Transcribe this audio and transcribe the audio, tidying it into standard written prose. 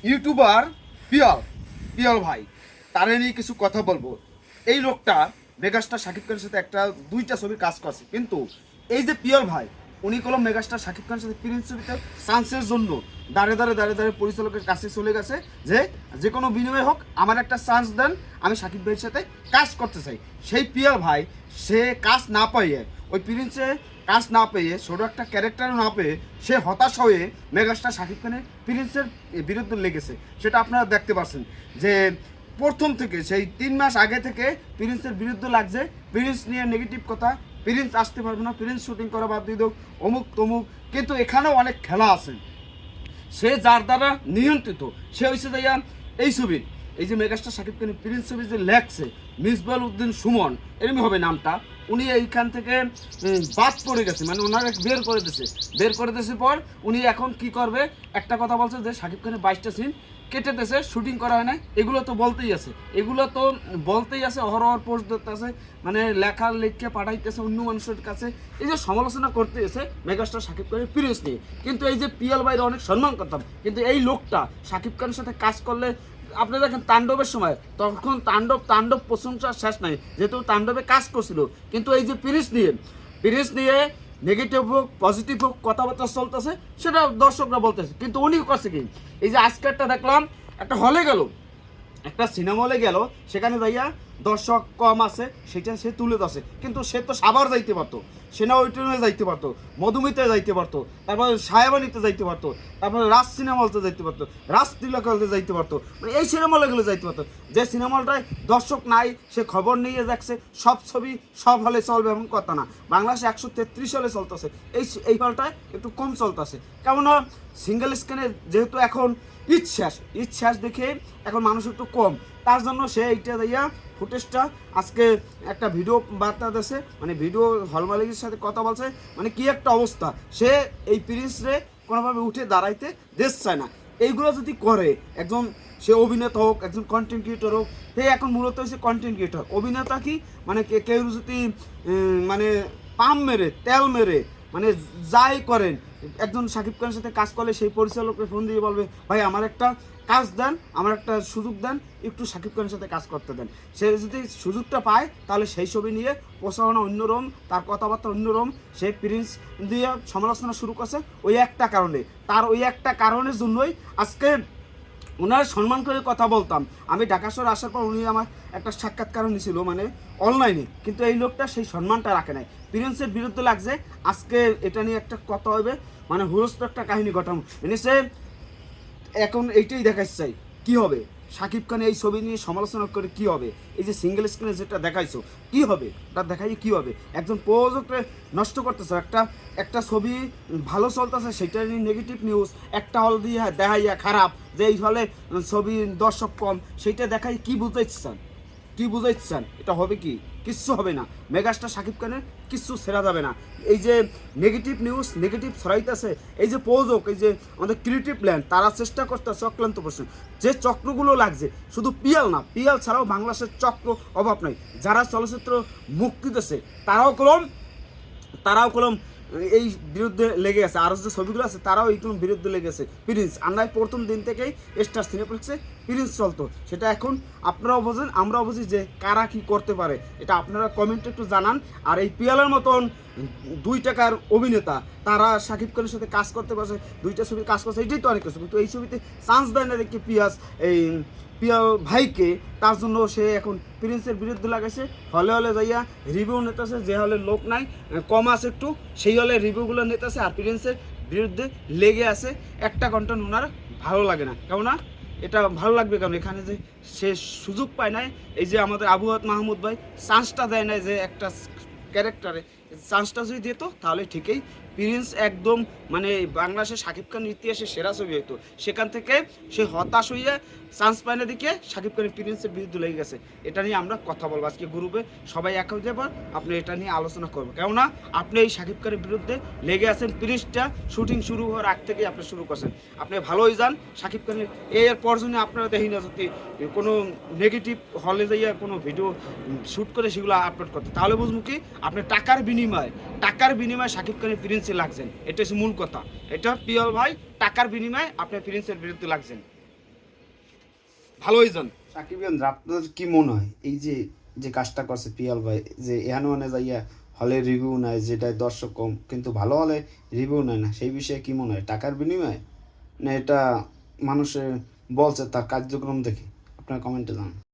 YouTuber Piyal Piyal ভাই তারে নিয়ে কিছু কথা বলবো। এই লোকটা মেগাস্টার শাকিব খানের সাথে একটা দুইটা ছবির কাজ করছে, কিন্তু এই যে পিয়াল ভাই উনি কোনো মেগাস্টার শাকিব খানের সাথে প্রিন্স ছবিতে চান্সের জন্য দাঁড়ে পরিচালকের কাছে চলে গেছে যে যে কোনো বিনিময় হোক আমার একটা চান্স দেন, আমি শাকিব ভাইয়ের সাথে কাজ করতে চাই। সেই পিয়াল ভাই সে কাজ না পাইয়ে, ওই প্রিন্সে কাজ না পেয়ে, ছোটো একটা ক্যারেক্টার না পেয়ে সে হতাশ হয়ে মেগাস্টার শাকিব খানের প্রিন্সের বিরুদ্ধে লেগেছে। সেটা আপনারা দেখতে পাচ্ছেন যে প্রথম থেকে সেই 3 মাস আগে থেকে প্রিন্সের বিরুদ্ধে লাগছে, প্রিন্স নিয়ে নেগেটিভ কথা, প্রিন্স আসতে পারবে না, প্রিন্স শুটিং করা বাদ দিয়ে দেব, অমুক তমুক। কিন্তু এখানেও অনেক খেলা আছে। সে যার দ্বারা নিয়ন্ত্রিত সে হয়েছে যাইয়া এই ছবির, এই যে মেগাস্টার শাকিব খানের প্রিন্স ছবি যে লেখছে মিসবাল উদ্দিন সুমন, এরমই হবে নামটা, উনি এইখান থেকে বাদ পড়ে গেছে, মানে ওনার বের করে দিয়েছে পর উনি এখন কি করবে। একটা কথা বলছে যে শাকিব খানের 22টা সিন কেটে দিয়েছে, শুটিং করা হয় না, এগুলো তো বলতেই আছে অহরহর পোস্ট ধরতে আছে, মানে লেখা লিখে পাঠাইতেছে অন্য মানুষের কাছে। এই যে সমালোচনা করতে এসে মেগাস্টার শাকিব খানের প্রিন্স নিয়ে, কিন্তু এই যে পিয়াল বাইরে অনেক সম্মান করতাম, কিন্তু এই লোকটা শাকিব খানের সাথে কাজ করলে আপনি দেখেন তাণ্ডবের সময় তখন তাণ্ডব প্রশংসার শেষ নাই, যেহেতু তাণ্ডবে কাজ করছিল। কিন্তু এই যে প্রিন্স নিয়ে নেগেটিভ হোক পজিটিভ হোক কথাবার্তা চলতেছে, সেটা দর্শকরা বলতেছে। কিন্তু উনি করছে কি, এই যে আজকেরটা দেখলাম একটা হলে গেল, একটা সিনেমা হলে গেল, সেখানে যাইয়া দর্শক কম আছে সেটা সে তুলে ধরছে, কিন্তু সে তো সাভার যাইতে পারতো, সেনা ওইটনে যাইতে পারতো, মধুমিতে যাইতে পারতো, তারপরে সাহেবানিতে যাইতে পারতো, তারপরে রাজ সিনেমা হলতে যাইতে পারতো, রাজ তিলক হলতে যাইতে পারতো, মানে এই সিনেমা হলগুলো যাইতে পারতো। যে সিনেমা হলটায় দর্শক নাই সে খবর নিয়ে যাচ্ছে, সব ছবি সব হলে চলবে এমন কথা না। বাংলাদেশে 133 হলে চলতেছে, এই হলটায় একটু কম চলতেছে। কেমন সিঙ্গেল স্ক্রিনে যেহেতু এখন ঈদ শেষ দেখে এখন মানুষ একটু কম, তার জন্য সে এইটা দিয়া ফুটেজটা আজকে একটা ভিডিও বার্তা দিয়েছে, মানে ভিডিও হল মালিকের সাথে কথা বলছে, মানে কি একটা অবস্থা। সে এই প্রিন্সরে কোনোভাবে উঠে দাঁড়াইতে দেশ চায় না। এইগুলো যদি করে একজন, সে অভিনেতা হোক, একজন কন্টেন্ট ক্রিয়েটর হোক, সে এখন মূলত হচ্ছে কন্টেন্ট ক্রিয়েটর। অভিনেতা কি মানে কেউ যদি মানে পাম মেরে তেল মেরে মানে যাই করেন, একজন শাকিব খানের সাথে কাজ করলে সেই পরিচালককে ফোন দিয়ে বলবে ভাই আমার একটা কাজ দেন, আমার একটা সুযোগ দেন, একটু শাকিব খানের সাথে কাজ করতে দেন। সে যদি সুযোগটা পায় তাহলে সেই ছবি নিয়ে প্রচারণা অন্যরকম, তার কথাবার্তা অন্যরকম। সে প্রিন্স দিয়ে সমালোচনা শুরু করছে ওই একটা কারণে, তার ওই একটা কারণের জন্যই আজকে ওনার সম্মান করে কথা বলতাম। আমি ঢাকা শহরে আসার পর উনি আমার একটা সাক্ষাৎকার নিয়েছিল মানে অনলাইনে, কিন্তু এই লোকটা সেই সম্মানটা রাখে নাই, প্রিন্সের বিরুদ্ধে লাগছে। আজকে এটা নিয়ে একটা কথা হবে, মানে হুরস্ত একটা কাহিনী ঘটানো এনেছে। এখন এইটাই দেখাইতে চাই কী হবে, শাকিব খান এই ছবি নিয়ে সমালোচনা করে কী হবে, এই যে সিঙ্গেল স্ক্রিনে যেটা দেখাইছো কী হবে, ওটা দেখাই কী হবে। একজন প্রযোজককে নষ্ট করতেছে, একটা ছবি ভালো চলতেছে সেটা নিয়ে নেগেটিভ নিউজ, একটা হল দিয়ে দেখাইয়া খারাপ, যে এই হলে ছবি দর্শক কম, সেইটা দেখাই কী বুঝাইতে চান, এটা হবে কি? কিচ্ছু হবে না। মেগাস্টার শাকিব খানের কিচ্ছু ছেড়া যাবে না। এই যে নেগেটিভ নিউজ নেগেটিভ ছড়াইতেছে, এই যে প্রযোজক, এই যে আমাদের ক্রিয়েটিভ প্ল্যান, তারা চেষ্টা করতেছে অক্লান্ত পরিশ্রম, যে চক্রগুলো লাগছে শুধু পিয়াল না, পিয়াল ছাড়াও বাংলাদেশের চক্র অভাব নাই। যারা চলচ্চিত্র মুক্তি দিতেছে তারাও কলম এই বিরুদ্ধে লেগে আছে, আরও যে ছবিগুলো আছে তারাও এইগুলো বিরুদ্ধে লেগেছে। প্রিন্স আর নয় প্রথম দিন থেকেই স্টার সিনেপ্লেক্সে প্রিন্স চলতো, সেটা এখন আপনারাও বোঝেন আমরাও বুঝি যে কারা কী করতে পারে, এটা আপনারা কমেন্টে একটু জানান। আর এই পিয়ালের মতন 2 টাকার অভিনেতা তারা শাকিব খানের সাথে কাজ করতে পারছে, 2টা ছবির কাজ করছে, এটাই তো অনেক কিছু, কিন্তু এই ছবিতে চান্স দেয় না দেখি পিয়াল ভাইকে, তার জন্য সে এখন প্রিন্সের বিরুদ্ধে লাগাইছে। হলে যাইয়া রিভিউ নিতেছে, যে হলে লোক নাই কম আছে একটু, সেই হলে রিভিউগুলো নিতেছে, আর প্রিন্সের বিরুদ্ধে লেগে আছে। একটা কন্টেন্ট ওনার ভালো লাগে না, কেমন না? এটা ভালো লাগবে কারণ এখানে যে সে সুযোগ পায় নাই, এই যে আমাদের আবুহাত মাহমুদ ভাই চান্সটা দেয় নাই, যে একটা ক্যারেক্টারে চান্সটা যদি দিত তাহলে ঠিকই প্রিন্স একদম মানে বাংলাদেশের শাকিব খানের ইতিহাসে সেরা ছবি হইতো। সেখান থেকে সে হতাশ হইয়া চান্স পায় না দিকে শাকিব খানের প্রিন্সের বিরুদ্ধে লেগে গেছে। এটা নিয়ে আমরা কথা বলবো আজকে গ্রুপে, সবাই এক হয়ে যাবার আপনি এটা নিয়ে আলোচনা করবো, কেননা আপনি এই শাকিব খানের বিরুদ্ধে লেগে আছেন। প্রিন্সটা শুটিং শুরু হওয়ার আগ থেকেই আপনি শুরু করছেন, আপনি ভালোই যান শাকিব খানের এর পর জন্য আপনারা দেখি না যদি কোনো নেগেটিভ হলে যাইয়া কোনো ভিডিও শ্যুট করে সেগুলো আপলোড করতে, তাহলে বুঝবো কি আপনি টাকার বিনিময়ে শাকিব খানের প্রিন্সে লাগছেন। এটা হচ্ছে মূল কথা, এটা পিয়াল ভাই টাকার বিনিময়ে আপনি প্রিন্সের বিরুদ্ধে লাগছেন। ভালো হইজন। সাকিব খান, আপনার কি মনে হয় এই যে যে কাজটা করছে পিয়াল ভাই, যে এখানে মানে যাইয়া হলে রিভিউ নেয়, যেটা দর্শক কম কিন্তু ভালো হলে রিভিউ নেয় না, সেই বিষয়ে কি মনে হয়? টাকার বিনিময়ে না এটা মানুষে বলছে তার কার্যক্রম দেখে? আপনার কমেন্টে জানান।